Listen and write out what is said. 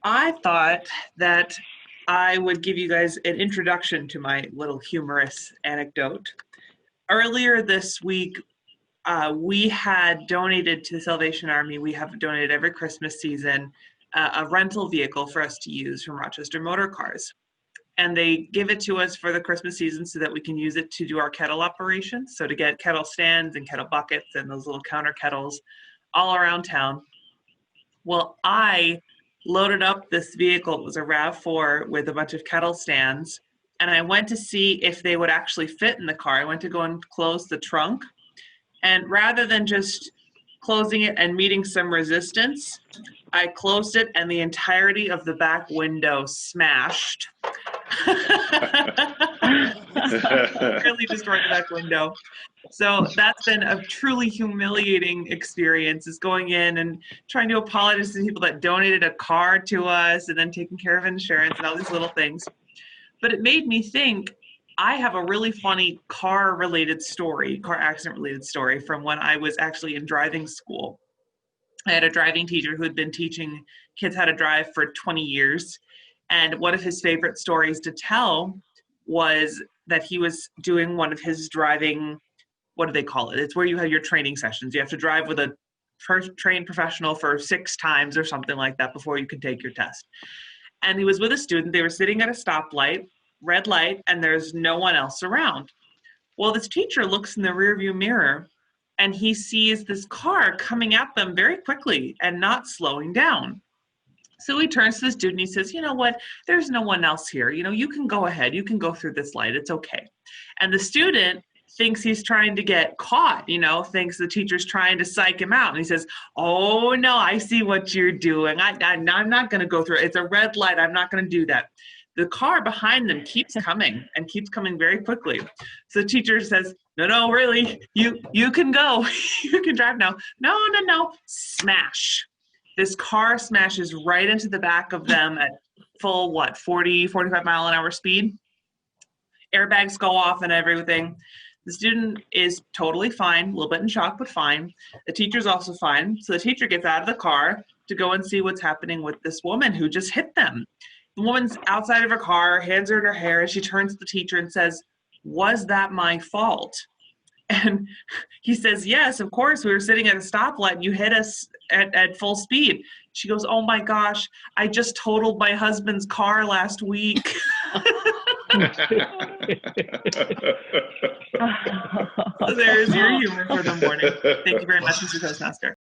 I thought that I would give you guys an introduction to my little humorous anecdote. Earlier this week, we had donated to the Salvation Army. We have donated every Christmas season a rental vehicle for us to use from Rochester Motor Cars. And they give it to us for the Christmas season so that we can use it to do our kettle operations. So to get kettle stands and kettle buckets and those little counter kettles all around town. Well, I loaded up this vehicle. It was a RAV4 with a bunch of kettle stands. And I went to see if they would actually fit in the car. I went to go and close the trunk. And rather than just closing it and meeting some resistance, I closed it and the entirety of the back window smashed. Really destroyed the back window. So that's been a truly humiliating experience, is going in and trying to apologize to people that donated a car to us and then taking care of insurance and all these little things. But it made me think, I have a really funny car accident related story from when I was actually in driving school. I had a driving teacher who had been teaching kids how to drive for 20 years. And one of his favorite stories to tell was that he was doing one of his driving, what do they call it? It's where you have your training sessions. You have to drive with a first trained professional for 6 times or something like that before you can take your test. And he was with a student. They were sitting at a stoplight, red light, and there's no one else around. Well, this teacher looks in the rearview mirror and he sees this car coming at them very quickly and not slowing down. So he turns to the student, he says, you know what, there's no one else here. You can go ahead. You can go through this light. It's okay. And the student thinks he's trying to get caught, thinks the teacher's trying to psych him out. And he says, oh, no, I see what you're doing. I'm not going to go through it. It's a red light. I'm not going to do that. The car behind them keeps coming and keeps coming very quickly. So the teacher says, no, really, you can go. You can drive now. No. Smash. This car smashes right into the back of them at full, 40, 45 mile an hour speed. Airbags go off and everything. The student is totally fine, a little bit in shock, but fine. The teacher's also fine. So the teacher gets out of the car to go and see what's happening with this woman who just hit them. The woman's outside of her car, hands her in her hair, and she turns to the teacher and says, was that my fault? And he says, yes, of course. We were sitting at a stoplight and you hit us at full speed. She goes, oh my gosh, I just totaled my husband's car last week. So there's your humor for the morning. Thank you very much, Mr. Toastmaster.